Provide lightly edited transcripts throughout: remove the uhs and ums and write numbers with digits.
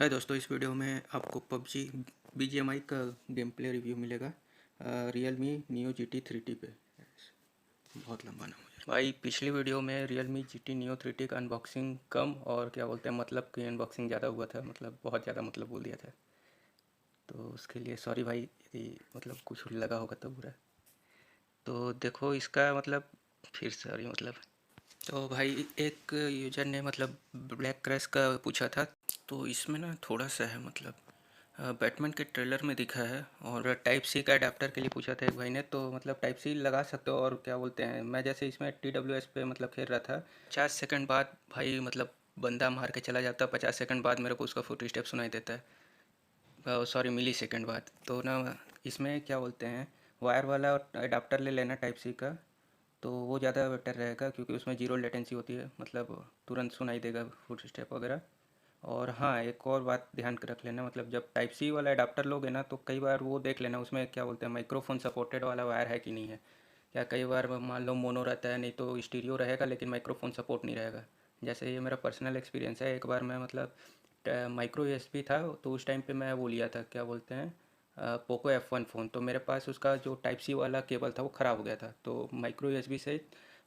हाय दोस्तों, इस वीडियो में आपको पबजी बीजीएमआई का गेम प्ले रिव्यू मिलेगा। Realme neo G T 3T पे। बहुत लंबा नाम हो जाएगा भाई। पिछली वीडियो में Realme G T neo 3T का अनबॉक्सिंग कम और क्या बोलते हैं मतलब कि अनबॉक्सिंग ज़्यादा हुआ था, मतलब बहुत ज़्यादा मतलब बोल दिया था, तो उसके लिए सॉरी भाई यदि मतलब कुछ लगा होगा तो बुरा। तो देखो इसका मतलब फिर सॉरी मतलब। तो भाई एक यूजर ने मतलब ब्लैक क्रैश का पूछा था, तो इसमें ना थोड़ा सा है मतलब बैटमैन के ट्रेलर में दिखा है। और टाइप सी का अडेप्टर के लिए पूछा था एक भाई ने, तो मतलब टाइप सी लगा सकते हो। और क्या बोलते हैं, मैं जैसे इसमें TWS पे मतलब खेल रहा था, 50 सेकंड बाद भाई मतलब बंदा मार के चला जाता, 50 सेकंड बाद मेरे को उसका फुट स्टेप सुनाई देता है, सॉरी मिली सेकंड बाद। तो ना इसमें क्या बोलते हैं, वायर वाला अडाप्टर ले लेना टाइप सी का, तो वो ज़्यादा बेटर रहेगा क्योंकि उसमें जीरो लेटेंसी होती है, मतलब तुरंत सुनाई देगा फुट स्टेप वगैरह। और हाँ, एक और बात ध्यान रख लेना, मतलब जब टाइप सी वाला अडाप्टर लोगे ना, तो कई बार वो देख लेना उसमें क्या बोलते हैं माइक्रोफोन सपोर्टेड वाला वायर है कि नहीं है। या कई बार मान लो मोनो रहता है, नहीं तो स्टीरियो रहेगा लेकिन माइक्रोफोन सपोर्ट नहीं रहेगा। जैसे ये मेरा पर्सनल एक्सपीरियंस है, एक बार मैं मतलब माइक्रो यूएसबी था, तो उस टाइम पे मैं वो लिया था क्या बोलते हैं पोको F1 फ़ोन। तो मेरे पास उसका जो टाइप सी वाला केबल था वो ख़राब हो गया था, तो माइक्रो यूएसबी से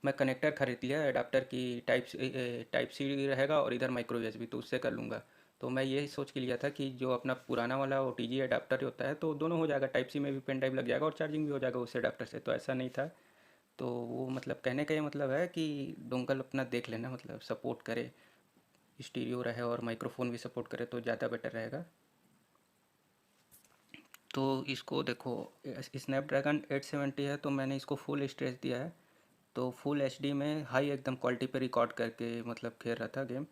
मैं कनेक्टर ख़रीद लिया अडाप्टर की, टाइप सी रहेगा और इधर माइक्रो यूएसबी, तो उससे कर लूँगा। तो मैं यही सोच के लिया था कि जो अपना पुराना वाला OTG अडाप्टर होता है तो दोनों हो जाएगा, टाइप सी में भी पेन ड्राइव लग जाएगा और चार्जिंग भी हो जाएगा उस अडाप्टर से। तो ऐसा नहीं था। तो वो मतलब कहने का ये मतलब है कि डोंगल अपना देख लेना, मतलब सपोर्ट करे, स्टीरियो रहे और माइक्रोफोन भी सपोर्ट करे तो ज़्यादा बेटर रहेगा। तो इसको देखो, स्नैपड्रैगन 870 है, तो मैंने इसको फुल स्ट्रेच दिया है। तो फुल HD में हाई एकदम क्वालिटी पे रिकॉर्ड करके मतलब खेल रहा था गेम।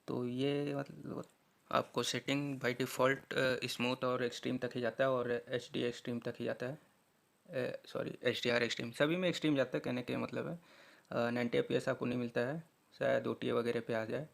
तो ये मतलब आपको सेटिंग बाई डिफ़ॉल्ट स्मूथ और एक्सट्रीम तक ही जाता है, और HD एक्सट्रीम तक ही जाता है, सॉरी HDR एक्सट्रीम, सभी में एक्सट्रीम जाता है कहने के मतलब है। 90 FPS आपको नहीं मिलता है, शायद OTA वगैरह पे आ जाए।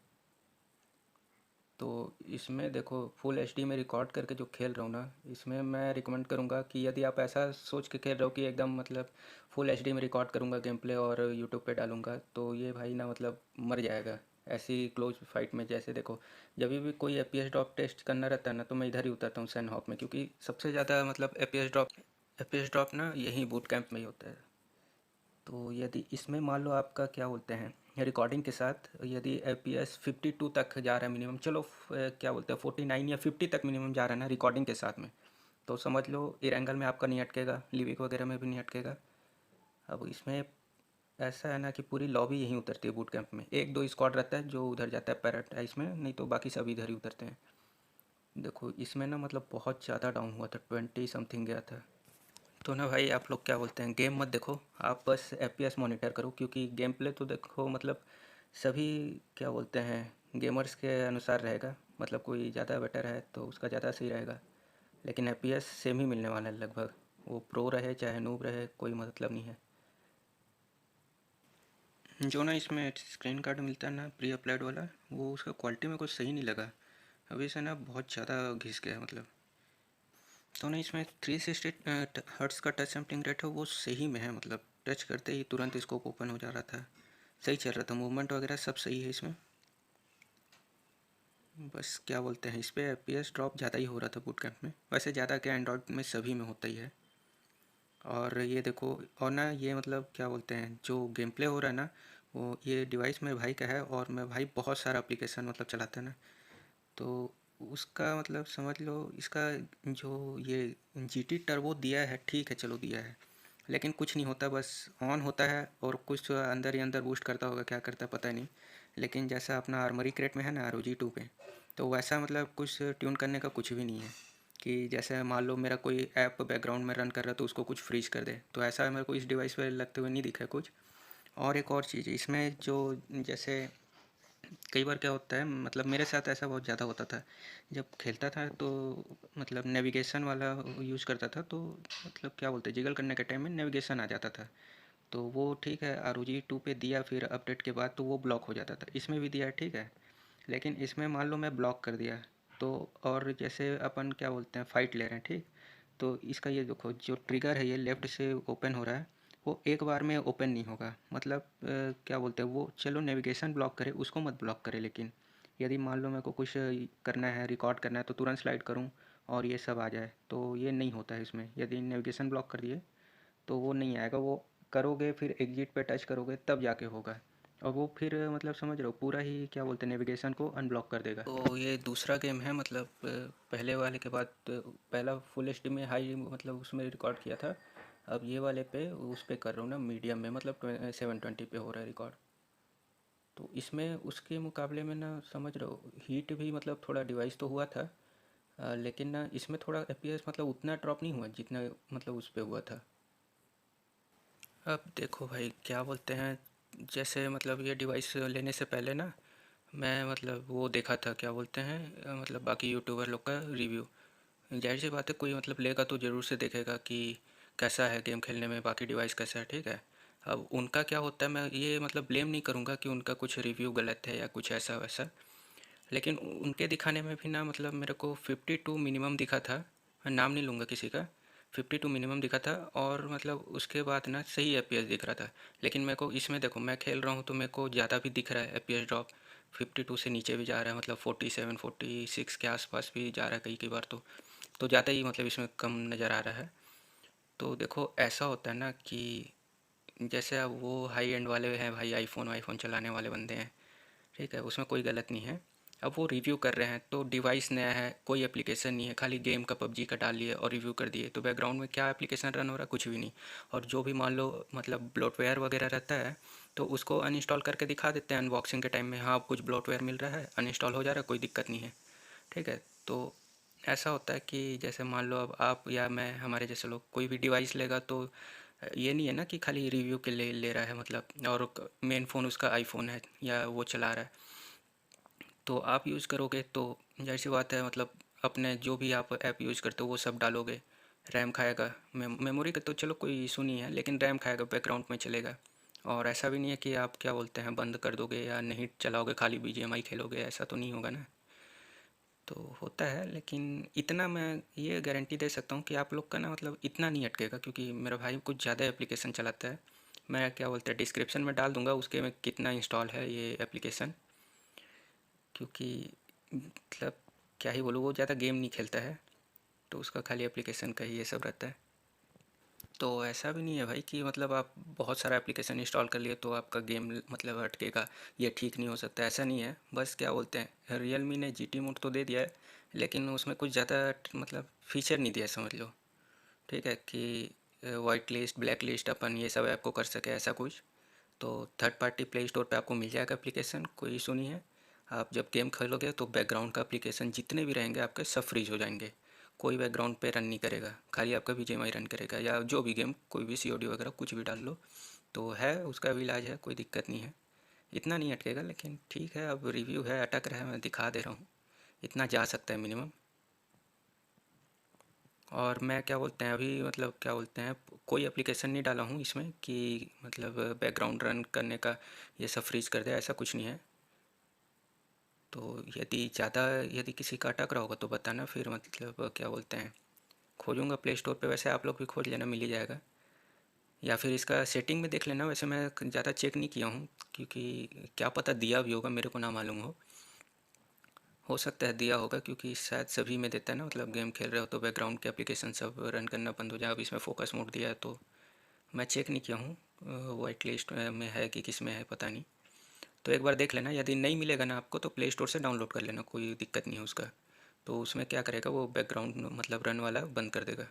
तो इसमें देखो फुल HD में रिकॉर्ड करके जो खेल रहा हूँ ना, इसमें मैं रिकमेंड करूँगा कि यदि आप ऐसा सोच के खेल रहे हो कि एकदम मतलब फुल HD में रिकॉर्ड करूँगा गेम प्ले और यूट्यूब पे डालूँगा, तो ये भाई ना मतलब मर जाएगा ऐसी क्लोज फाइट में। जैसे देखो, जब भी कोई FPS ड्रॉप टेस्ट करना रहता है ना, तो मैं इधर ही उतरता हूँ सैन हॉप में, क्योंकि सबसे ज़्यादा मतलब FPS ड्रॉप ना यहीं बूट कैंप में ही होता है। तो यदि इसमें मान लो आपका क्या बोलते हैं रिकॉर्डिंग के साथ यदि FPS 52 तक जा रहा है मिनिमम, चलो क्या बोलते हैं 49 या 50 तक मिनिमम जा रहा है ना रिकॉर्डिंग के साथ में, तो समझ लो एयर एंगल में आपका नहीं अटकेगा, लिविक वगैरह में भी नहीं अटकेगा। अब इसमें ऐसा है ना कि पूरी लॉबी यहीं उतरती है बूट कैंप में, एक दो स्क्वाड रहता है जो उधर जाता है पैराडाइज में, नहीं तो बाकी सभी इधर ही उतरते हैं। देखो इसमें ना मतलब बहुत ज़्यादा डाउन हुआ था, 20 समथिंग गया था। तो ना भाई आप लोग क्या बोलते हैं, गेम मत देखो, आप बस FPS मॉनिटर करो, क्योंकि गेम प्ले तो देखो मतलब सभी क्या बोलते हैं गेमर्स के अनुसार रहेगा, मतलब कोई ज़्यादा बेटर है तो उसका ज़्यादा सही रहेगा। लेकिन FPS सेम ही मिलने वाला है लगभग, वो प्रो रहे चाहे नूब रहे कोई मतलब नहीं है। जो ना इसमें स्क्रीन कार्ड मिलता है ना प्री अप्लाइड वाला, वो उसका क्वालिटी में कुछ सही नहीं लगा, अभी से ना बहुत ज़्यादा घिस गया मतलब। तो ना इसमें 360 हर्ट्स का टच सैम्पलिंग रेट है, वो सही में है, मतलब टच करते ही तुरंत स्कोप ओपन हो जा रहा था, सही चल रहा था, मूवमेंट वगैरह सब सही है इसमें। बस क्या बोलते हैं, इस पर FPS ड्रॉप ज़्यादा ही हो रहा था बूट कैंप में, वैसे ज़्यादा क्या एंड्रॉयड में सभी में होता ही है। और ये देखो, और ना ये मतलब क्या बोलते हैं जो गेम प्ले हो रहा है ना, वो ये डिवाइस मेरे भाई का है, और मेरा भाई बहुत सारा एप्लीकेशन मतलब चलाता है ना, तो उसका मतलब समझ लो इसका जो ये GT टर्बो दिया है, ठीक है चलो दिया है, लेकिन कुछ नहीं होता, बस ऑन होता है और कुछ अंदर ही अंदर बूस्ट करता होगा, क्या करता है पता नहीं। लेकिन जैसा अपना आर्मरी क्रेट में है ना ROG 2 पे, तो वैसा मतलब कुछ ट्यून करने का कुछ भी नहीं है कि जैसे मान लो मेरा कोई ऐप बैकग्राउंड में रन कर रहा है तो उसको कुछ फ्रीज कर दे, तो ऐसा मेरे को इस डिवाइस पे लगते हुए नहीं दिखा है कुछ। और एक और चीज़ इसमें जो, जैसे कई बार क्या होता है, मतलब मेरे साथ ऐसा बहुत ज़्यादा होता था जब खेलता था, तो मतलब नेविगेशन वाला यूज़ करता था, तो मतलब क्या बोलते हैं जिगल करने के टाइम में नेविगेशन आ जाता था, तो वो ठीक है ROG 2 पे दिया, फिर अपडेट के बाद तो वो ब्लॉक हो जाता था, इसमें भी दिया ठीक है। लेकिन इसमें मान लो मैं ब्लॉक कर दिया, तो और जैसे अपन क्या बोलते हैं फाइट ले रहे हैं ठीक, तो इसका ये देखो जो ट्रिगर है ये लेफ़्ट से ओपन हो रहा है, वो एक बार में ओपन नहीं होगा, मतलब क्या बोलते हैं वो, चलो नेविगेशन ब्लॉक करे उसको मत ब्लॉक करे, लेकिन यदि मान लो मेरे को कुछ करना है, रिकॉर्ड करना है, तो तुरंत स्लाइड करूँ और ये सब आ जाए, तो ये नहीं होता है इसमें। यदि नेविगेशन ब्लॉक कर दिए तो वो नहीं आएगा, वो करोगे फिर एग्जिट पे टच करोगे तब जाके होगा, और वो फिर मतलब समझ रहे हो पूरा ही क्या बोलते हैं नेविगेशन को अनब्लॉक कर देगा। तो ये दूसरा गेम है, मतलब पहले वाले के बाद पहला फुल एच डी में हाई मतलब उसमें रिकॉर्ड किया था, अब ये वाले पे उस पर कर रहा हूँ ना मीडियम में, मतलब 720 पे हो रहा है रिकॉर्ड। तो इसमें उसके मुकाबले में ना समझ रहे हो हीट भी मतलब थोड़ा डिवाइस तो हुआ था, लेकिन ना इसमें थोड़ा एपीएस मतलब उतना ड्रॉप नहीं हुआ जितना मतलब उस पर हुआ था। अब देखो भाई क्या बोलते हैं, जैसे मतलब ये डिवाइस लेने से पहले ना मैं मतलब वो देखा था क्या बोलते हैं मतलब बाकी यूट्यूबर लोग का रिव्यू। जाहिर सी बात है कोई मतलब लेगा तो ज़रूर से देखेगा कि कैसा है गेम खेलने में, बाकी डिवाइस कैसा है, ठीक है। अब उनका क्या होता है, मैं ये मतलब ब्लेम नहीं करूँगा कि उनका कुछ रिव्यू गलत है या कुछ ऐसा वैसा, लेकिन उनके दिखाने में भी ना मतलब मेरे को 52 मिनिमम दिखा था, मैं नाम नहीं लूँगा किसी का, 52 मिनिमम दिखा था, और मतलब उसके बाद ना सही एपीएस दिख रहा था। लेकिन मेरे को इसमें देखो मैं खेल रहा हूँ तो मेरे को ज़्यादा भी दिख रहा है एपीएस ड्रॉप, 52 से नीचे भी जा रहा है, मतलब 47 46 के आसपास भी जा रहा है कई कई बार, तो ज़्यादा ही मतलब इसमें कम नज़र आ रहा है। तो देखो ऐसा होता है ना कि जैसे अब वो हाई एंड वाले हैं भाई, आईफोन वाईफोन चलाने वाले बंदे हैं, ठीक है, उसमें कोई गलत नहीं है। अब वो रिव्यू कर रहे हैं तो डिवाइस नया है, कोई एप्लीकेशन नहीं है, खाली गेम का पबजी का डाल लिए और रिव्यू कर दिए, तो बैकग्राउंड में क्या एप्लीकेशन रन हो रहा है, कुछ भी नहीं। और जो भी मान लो मतलब ब्लोटवेयर वगैरह रहता है तो उसको अनइंस्टॉल करके दिखा देते हैं अनबॉक्सिंग के टाइम में, हाँ कुछ ब्लोटवेयर मिल रहा है, अनइंस्टॉल हो जा रहा है, कोई दिक्कत नहीं है, ठीक है। तो ऐसा होता है कि जैसे मान लो अब आप या मैं, हमारे जैसे लोग कोई भी डिवाइस लेगा तो ये नहीं है ना कि खाली रिव्यू के लिए ले रहा है मतलब, और मेन फ़ोन उसका आईफोन है या वो चला रहा है, तो आप यूज़ करोगे तो जाहिर सी बात है मतलब अपने जो भी आप ऐप यूज़ करते हो वो सब डालोगे, रैम खाएगा, मेमोरी का तो चलो कोई इशू नहीं है, लेकिन रैम खाएगा, बैकग्राउंड में चलेगा। और ऐसा भी नहीं है कि आप क्या बोलते हैं बंद कर दोगे या नहीं चलाओगे, खाली बीजीएमआई खेलोगे, ऐसा तो नहीं होगा ना। तो होता है, लेकिन इतना मैं ये गारंटी दे सकता हूँ कि आप लोग का ना मतलब इतना नहीं अटकेगा, क्योंकि मेरा भाई कुछ ज़्यादा एप्लीकेशन चलाता है। मैं क्या बोलते हैं डिस्क्रिप्शन में डाल दूँगा उसके में कितना इंस्टॉल है ये एप्लीकेशन, क्योंकि मतलब क्या ही बोलूँ, वो ज़्यादा गेम नहीं खेलता है, तो उसका खाली एप्लीकेशन का ही ये सब रहता है। तो ऐसा भी नहीं है भाई कि मतलब आप बहुत सारा एप्लीकेशन इंस्टॉल कर लिए तो आपका गेम मतलब अटकेगा, ये ठीक नहीं हो सकता, ऐसा नहीं है। बस क्या बोलते हैं रियल मी ने जीटी मोड तो दे दिया है, लेकिन उसमें कुछ ज़्यादा मतलब फीचर नहीं दिया समझ लो, ठीक है, कि वाइट लिस्ट ब्लैक लिस्ट अपन ये सब ऐप को कर सके ऐसा कुछ। तो थर्ड पार्टी प्ले स्टोर पे आपको मिल जाएगा एप्लीकेशन, कोई इशू नहीं है। आप जब गेम खेलोगे तो बैकग्राउंड का एप्लीकेशन जितने भी रहेंगे आपके सब फ्रीज हो जाएंगे, कोई बैकग्राउंड पे रन नहीं करेगा, खाली आपका बीजीएमआई रन करेगा, या जो भी गेम कोई भी सीओडी वगैरह कुछ भी डाल लो, तो है उसका भी इलाज है, कोई दिक्कत नहीं है। इतना नहीं अटकेगा, लेकिन ठीक है अब रिव्यू है, अटक रहा है, मैं दिखा दे रहा हूँ, इतना जा सकता है मिनिमम। और मैं क्या बोलते हैं अभी मतलब क्या बोलते हैं कोई एप्लीकेशन नहीं डाला हूँ इसमें कि मतलब बैकग्राउंड रन करने का ये सब फ्रीज कर दे, ऐसा कुछ नहीं है। तो यदि ज़्यादा यदि किसी का अटक रहा होगा तो बताना, फिर मतलब क्या बोलते हैं खोजूँगा प्ले स्टोर पे, वैसे आप लोग भी खोज लेना, मिल ही जाएगा। या फिर इसका सेटिंग में देख लेना, वैसे मैं ज़्यादा चेक नहीं किया हूँ, क्योंकि क्या पता दिया भी होगा, मेरे को ना मालूम हो सकता है दिया होगा, क्योंकि शायद सभी में देता है ना, मतलब गेम खेल रहे हो तो बैकग्राउंड के एप्लीकेशन सब रन करना बंद हो जाए। अब इसमें फोकस मोड दिया है तो मैं चेक नहीं किया हूँ वाइट लिस्ट में है कि किस में है पता नहीं, तो एक बार देख लेना। यदि नहीं मिलेगा ना आपको तो प्ले स्टोर से डाउनलोड कर लेना, कोई दिक्कत नहीं है उसका। तो उसमें क्या करेगा वो बैकग्राउंड मतलब रन वाला बंद कर देगा।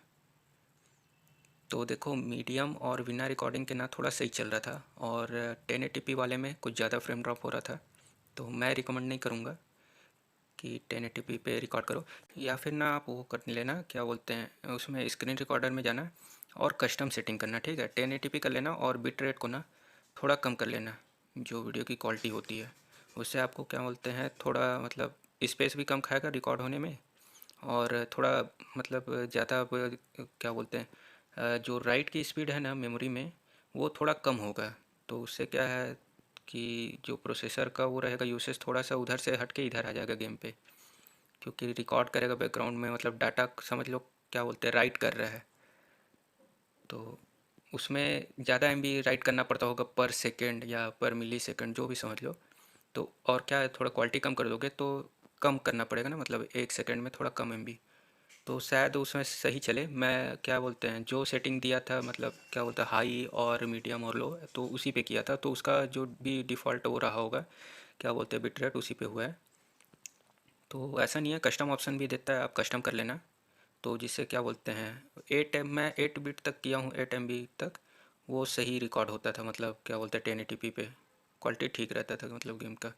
तो देखो मीडियम और बिना रिकॉर्डिंग के ना थोड़ा सही चल रहा था, और 1080p वाले में कुछ ज़्यादा फ्रेम ड्रॉप हो रहा था, तो मैं रिकमेंड नहीं करूँगा कि 1080p पे रिकॉर्ड करो। या फिर ना आप वो कर लेना क्या बोलते हैं उसमें स्क्रीन रिकॉर्डर में जाना और कस्टम सेटिंग करना, ठीक है, 1080p कर लेना, और बिट रेट को ना थोड़ा कम कर लेना, जो वीडियो की क्वालिटी होती है उससे आपको क्या बोलते हैं थोड़ा मतलब स्पेस भी कम खाएगा रिकॉर्ड होने में, और थोड़ा मतलब ज़्यादा क्या बोलते हैं जो राइट की स्पीड है ना मेमोरी में वो थोड़ा कम होगा। तो उससे क्या है कि जो प्रोसेसर का वो रहेगा यूसेज थोड़ा सा उधर से हट के इधर आ जाएगा गेम पे, क्योंकि रिकॉर्ड करेगा बैकग्राउंड में, मतलब डाटा समझ लो क्या बोलते हैं राइट कर रहा है, तो उसमें ज़्यादा एमबी राइट करना पड़ता होगा पर सेकेंड या पर मिली सेकेंड जो भी समझ लो। तो और क्या है, थोड़ा क्वालिटी कम कर दोगे तो कम करना पड़ेगा ना, मतलब 1 सेकंड में थोड़ा कम एमबी, तो शायद उसमें सही चले। मैं क्या बोलते हैं जो सेटिंग दिया था, मतलब क्या बोलते हैं हाई और मीडियम और लो, तो उसी पे किया था, तो उसका जो भी डिफ़ॉल्ट वो रहा होगा, क्या बोलते हैं बिट रेट, उसी पे हुआ है। तो ऐसा नहीं है, कस्टम ऑप्शन भी देता है, आप कस्टम कर लेना। तो जिससे क्या बोलते हैं 8 बिट तक किया हूँ, 8 MB तक, वो सही रिकॉर्ड होता था, मतलब क्या बोलते हैं 1080p पे क्वालिटी ठीक रहता था मतलब गेम का।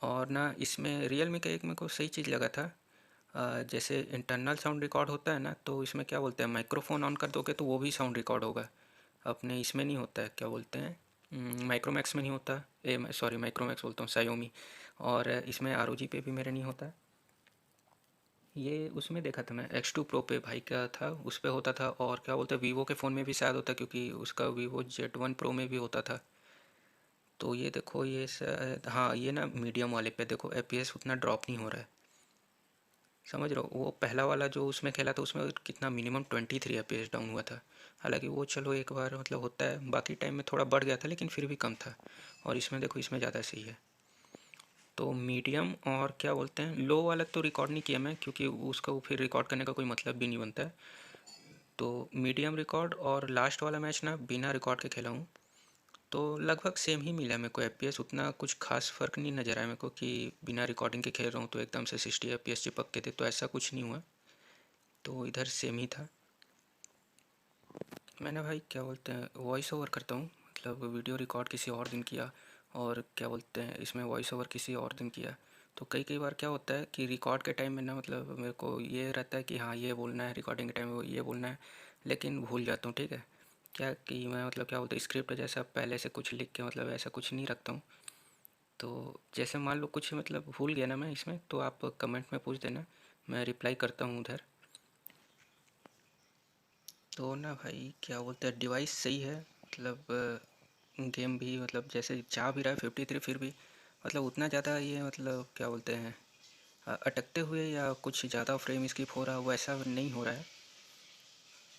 और ना इसमें रियल मी का एक मेरे को सही चीज़ लगा था, जैसे इंटरनल साउंड रिकॉर्ड होता है ना, तो इसमें क्या बोलते हैं माइक्रोफोन ऑन कर दोगे तो वो भी साउंड रिकॉर्ड होगा। अपने इसमें नहीं होता है, क्या बोलते हैं माइक्रोमैक्स में नहीं होता, सॉरी माइक्रोमैक्स बोलता हूँ, सायोमी। और इसमें ROG पे भी मेरे नहीं होता। ये उसमें देखा था मैं X2 Pro पे, भाई का था उस पे होता था। और क्या बोलते हैं वीवो के फ़ोन में भी शायद होता, क्योंकि उसका वीवो Z1 Pro में भी होता था। तो ये देखो ये शायद, हाँ ये ना मीडियम वाले पे देखो FPS उतना ड्रॉप नहीं हो रहा है, समझ रहे हो। वो पहला वाला जो उसमें खेला था उसमें कितना मिनिमम 23 FPS डाउन हुआ था। हालांकि वो चलो एक बार मतलब होता है, बाकी टाइम में थोड़ा बढ़ गया था लेकिन फिर भी कम था। और इसमें देखो इसमें ज़्यादा सही है। तो मीडियम और क्या बोलते हैं लो वाला तो रिकॉर्ड नहीं किया मैं, क्योंकि उसका वो फिर रिकॉर्ड करने का कोई मतलब भी नहीं बनता है। तो मीडियम रिकॉर्ड, और लास्ट वाला मैच ना बिना रिकॉर्ड के खेला हूँ, तो लगभग सेम ही मिला मेरे को FPS, उतना कुछ खास फ़र्क नहीं नज़र आया मेरे को कि बिना रिकॉर्डिंग के खेल रहा हूँ तो एकदम से 60 FPS चिपक के थे, तो ऐसा कुछ नहीं हुआ। तो इधर सेम ही था। मैंने भाई क्या बोलते हैं वॉइस ओवर करता हूँ, मतलब वीडियो रिकॉर्ड किसी और दिन किया, और क्या बोलते हैं इसमें वॉइस ओवर किसी और दिन किया। तो कई कई बार क्या होता है कि रिकॉर्ड के टाइम में ना, मतलब मेरे को ये रहता है कि हाँ ये बोलना है, रिकॉर्डिंग के टाइम में ये बोलना है, लेकिन भूल जाता हूँ, ठीक है। क्या कि मैं मतलब क्या बोलते हैं स्क्रिप्ट जैसा पहले से कुछ लिख के मतलब ऐसा कुछ नहीं रखता हूँ। तो जैसे मान लो कुछ मतलब भूल गया ना मैं इसमें, तो आप कमेंट में पूछ देना, मैं रिप्लाई करता हूँ उधर। तो ना भाई क्या बोलते हैं डिवाइस सही है, मतलब गेम भी मतलब जैसे जा भी रहा है 53, फिर भी मतलब उतना ज़्यादा ये मतलब क्या बोलते हैं अटकते हुए या कुछ ज़्यादा फ्रेम स्किप हो रहा है वैसा नहीं हो रहा है।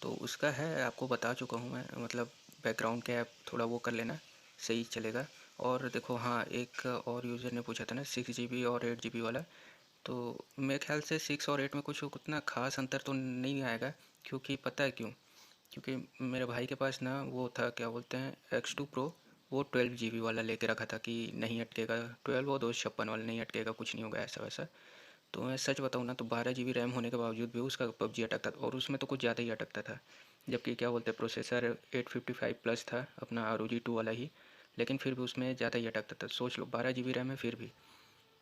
तो उसका है, आपको बता चुका हूँ मैं, मतलब बैकग्राउंड के ऐप थोड़ा वो कर लेना, सही चलेगा। और देखो हाँ एक और यूज़र ने पूछा था ना 6 GB और 8 GB वाला, तो मेरे ख्याल से 6 और 8 में कुछ उतना खास अंतर तो नहीं आएगा। क्योंकि पता है क्यों, क्योंकि मेरे भाई के पास ना वो था क्या बोलते हैं X2 Pro, वो 12 GB वाला लेके रखा था कि नहीं अटकेगा, 12 और 256 वाला नहीं अटकेगा, कुछ नहीं होगा ऐसा वैसा। तो मैं सच बताऊँ ना तो 12 GB रैम होने के बावजूद भी उसका PUBG अटकता था, और उसमें तो कुछ ज़्यादा ही अटकता था। जबकि क्या बोलते हैं प्रोसेसर 855 प्लस था अपना ROG 2 वाला ही, लेकिन फिर भी उसमें ज़्यादा ही अटकता था। सोच लो 12 GB रैम है फिर भी।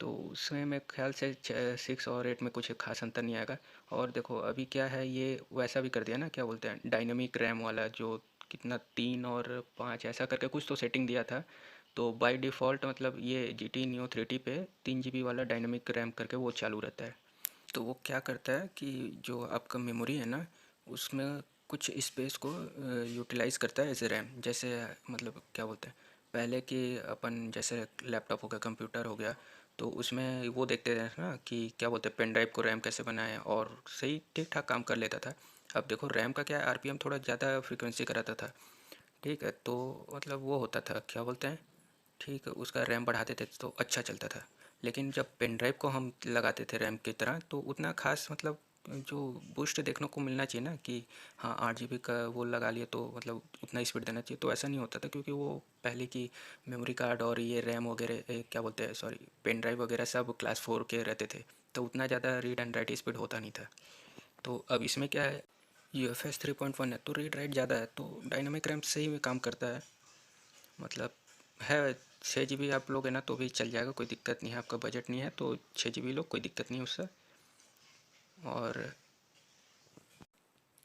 तो उसमें मेरे ख्याल से 6 और 8 में कुछ खास अंतर नहीं आएगा। और देखो अभी क्या है, ये वैसा भी कर दिया ना, क्या बोलते हैं डायनेमिक रैम वाला, जो कितना 3 और 5 ऐसा करके कुछ तो सेटिंग दिया था। तो बाय डिफ़ॉल्ट मतलब ये GT Neo 3T पे 3 GB वाला डायनेमिक रैम करके वो चालू रहता है। तो वो क्या करता है कि जो आपका मेमोरी है ना, उसमें कुछ स्पेस को यूटिलाइज़ करता है एज ए रैम। जैसे मतलब क्या बोलते हैं पहले कि अपन जैसे लैपटॉप हो गया, कंप्यूटर हो गया, तो उसमें वो देखते थे ना कि क्या बोलते हैं पेन ड्राइव को रैम कैसे बनाएं, और सही ठीक ठाक काम कर लेता था। अब देखो रैम का क्या है, RPM थोड़ा ज़्यादा फ्रीक्वेंसी कराता था, ठीक है। तो मतलब वो होता था क्या बोलते हैं, ठीक है उसका रैम बढ़ाते थे तो अच्छा चलता था। लेकिन जब पेन ड्राइव को हम लगाते थे रैम की तरह, तो उतना खास मतलब जो बूस्ट देखने को मिलना चाहिए ना कि हाँ 8 GB का वो लगा लिए तो मतलब उतना स्पीड देना चाहिए, तो ऐसा नहीं होता था। क्योंकि वो पहले की मेमोरी कार्ड और ये रैम वगैरह क्या बोलते हैं सॉरी पेन ड्राइव वगैरह सब क्लास 4 के रहते थे, तो उतना ज़्यादा रीड एंड राइट स्पीड होता नहीं था। तो अब इसमें क्या है UFS 3.1 है, तो रीड राइट ज़्यादा है, तो डायनामिक रैम सही में काम करता है। मतलब है 6 GB आप लोगे ना तो भी चल जाएगा, कोई दिक्कत नहीं है। आपका बजट नहीं है तो 6 GB लो, कोई दिक्कत नहीं है उससे। और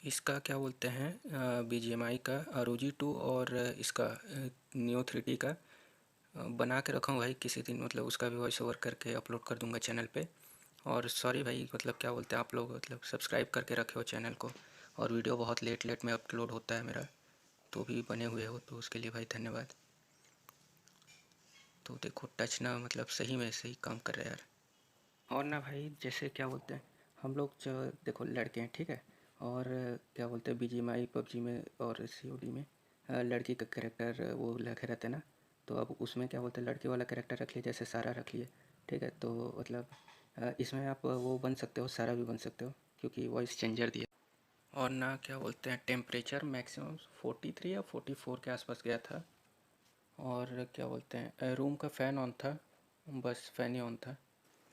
इसका क्या बोलते हैं BGMI का ROG 2 और इसका Neo 3T का बना के रखा हूँ भाई, किसी दिन मतलब उसका भी वॉइस ओवर करके अपलोड कर दूंगा चैनल पे। और सॉरी भाई मतलब क्या बोलते हैं आप लोग मतलब सब्सक्राइब करके रखे हो चैनल को, और वीडियो बहुत लेट लेट में अपलोड होता है मेरा, तो भी बने हुए हो तो उसके लिए भाई धन्यवाद। तो देखो टच ना मतलब सही में सही काम कर रहा है यार। और ना भाई जैसे क्या बोलते हैं हम लोग जो देखो लड़के हैं, ठीक है। और क्या बोलते हैं BGMI PUBG में और COD में लड़की का कैरेक्टर वो लगे रहते हैं ना, तो अब उसमें क्या बोलते हैं लड़के वाला कैरेक्टर रख लिए, जैसे सारा रख लिए, ठीक है। तो मतलब इसमें आप वो बन सकते हो, सारा भी बन सकते हो क्योंकि वॉइस चेंजर दिया। और ना क्या बोलते हैं टेम्परेचर मैक्सिमम 43 या 44 के आसपास गया था। और क्या बोलते हैं रूम का फ़ैन ऑन था, बस फ़ैन ही ऑन था।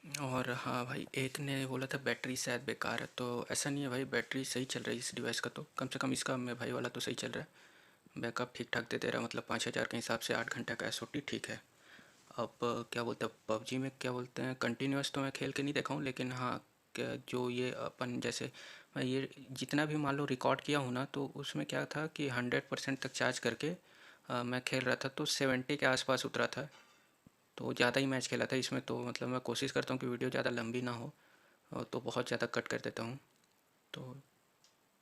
और हाँ भाई, एक ने बोला था बैटरी शायद बेकार है, तो ऐसा नहीं है भाई, बैटरी सही चल रही है इस डिवाइस का, तो कम से कम इसका मेरे भाई वाला तो सही चल रहा है। बैकअप ठीक ठाक दे दे रहा है, मतलब 5,000 के हिसाब से 8 घंटे का एसओटी ठीक है। अब क्या बोलते हैं पबजी में क्या बोलते हैं कंटिन्यूस तो मैं खेल के नहीं देखा हूँ, लेकिन हाँ क्या जो ये अपन जैसे मैं ये जितना भी मान लो रिकॉर्ड किया हूँ ना, तो उसमें क्या था कि 100% तक चार्ज करके मैं खेल रहा था तो 70 के आसपास उतरा था। तो ज़्यादा ही मैच खेला था इसमें, तो मतलब मैं कोशिश करता हूँ कि वीडियो ज़्यादा लंबी ना हो, तो बहुत ज़्यादा कट कर देता हूँ। तो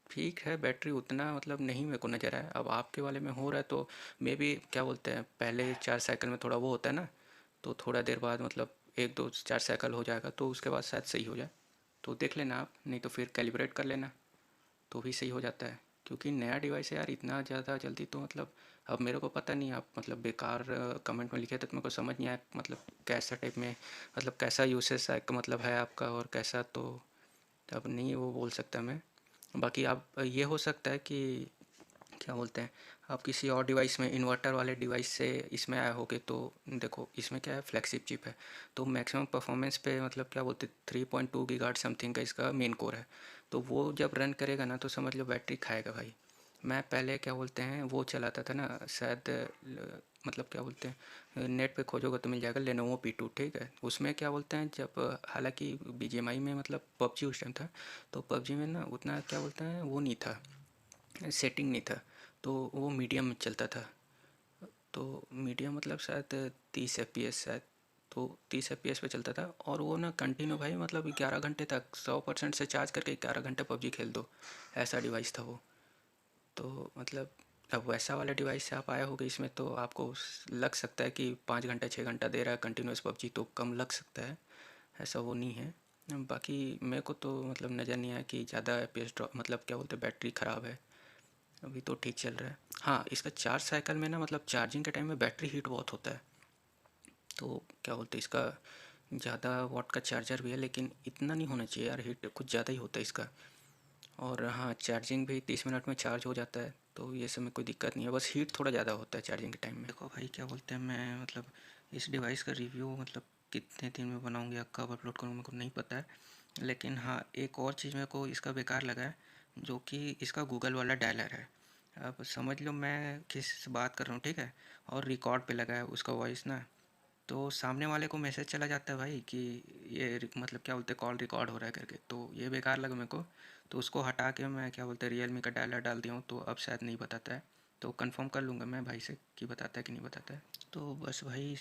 ठीक है, बैटरी उतना मतलब नहीं मेरे को नज़र आया। अब आपके वाले में हो रहा है तो मे भी क्या बोलते हैं पहले 4 साइकिल में थोड़ा वो होता है ना, तो थोड़ा देर बाद मतलब 1 2 4 साइकिल हो जाएगा तो उसके बाद शायद सही हो जाए। तो देख लेना आप, नहीं तो फिर कैलिब्रेट कर लेना तो भी सही हो जाता है। क्योंकि नया डिवाइस है यार, इतना ज़्यादा जल्दी तो मतलब अब मेरे को पता नहीं, आप मतलब बेकार कमेंट में लिखे थे तो मेरे को समझ नहीं आया मतलब कैसा टाइप में, मतलब कैसा यूसेस मतलब है आपका और कैसा, तो अब नहीं वो बोल सकता मैं। बाकी आप ये हो सकता है कि क्या बोलते हैं आप किसी और डिवाइस में इन्वर्टर वाले डिवाइस से इसमें आए होगे, तो देखो इसमें क्या है फ्लैगशिप चिप है, तो मैक्सिमम परफॉर्मेंस पे मतलब क्या बोलते हैं 3.2 गीगाहर्ट्ज़ समथिंग का इसका मेन कोर है। तो वो जब रन करेगा ना तो समझ लो बैटरी खाएगा भाई। मैं पहले क्या बोलते हैं वो चलाता था ना शायद मतलब क्या बोलते हैं नेट पे खोजोगे तो मिल जाएगा लेनोवो P2, ठीक है। उसमें क्या बोलते हैं जब हालांकि BGMI में मतलब पबजी उस टाइम था, तो पबजी में ना उतना क्या बोलते हैं वो नहीं था, सेटिंग नहीं था, तो वो मीडियम में चलता था। तो मीडियम मतलब शायद 30 FPS शायद, तो 30 FPS पे चलता था। और वो ना कंटिन्यू भाई मतलब 11 घंटे तक 100% से चार्ज करके 11 घंटे पबजी खेल दो, ऐसा डिवाइस था वो। तो मतलब अब वैसा वाला डिवाइस से आप आए होगे इसमें, तो आपको लग सकता है कि 5 घंटा 6 घंटा दे रहा है कंटिन्यूस पबजी, तो कम लग सकता है, ऐसा वो नहीं है। बाकी मेरे को तो मतलब नज़र नहीं आया कि ज़्यादा FPS ड्रॉप मतलब क्या बोलते हैं बैटरी ख़राब है, अभी तो ठीक चल रहा है। हाँ इसका चार्ज साइकिल में ना मतलब चार्जिंग के टाइम में बैटरी हीट बहुत होता है, तो क्या बोलते हैं इसका ज़्यादा वाट का चार्जर भी है, लेकिन इतना नहीं होना चाहिए यार, हीट कुछ ज़्यादा ही होता है इसका। और हाँ चार्जिंग भी 30 मिनट में चार्ज हो जाता है, तो ये सब में कोई दिक्कत नहीं है, बस हीट थोड़ा ज़्यादा होता है चार्जिंग के टाइम में। देखो भाई क्या बोलते हैं मैं मतलब इस डिवाइस का रिव्यू मतलब कितने दिन में बनाऊँगी या कब अपलोड करूँगा मेरे को नहीं पता है, लेकिन हाँ एक और चीज़ मेरे को इसका बेकार लगा है, जो कि इसका गूगल वाला डायलर है। अब समझ लो मैं किस बात कर रहा हूँ, ठीक है, और रिकॉर्ड पे लगा है उसका वॉइस ना, तो सामने वाले को मैसेज चला जाता है भाई कि ये मतलब क्या बोलते हैं कॉल रिकॉर्ड हो रहा है करके, तो ये बेकार लगा मेरे को। तो उसको हटा के मैं क्या बोलते हैं रियलमी का डायलर डाल दिया हूँ, तो अब शायद नहीं बताता है। तो कंफर्म कर लूँगा मैं भाई से कि बताता है कि नहीं बताता है। तो बस भाई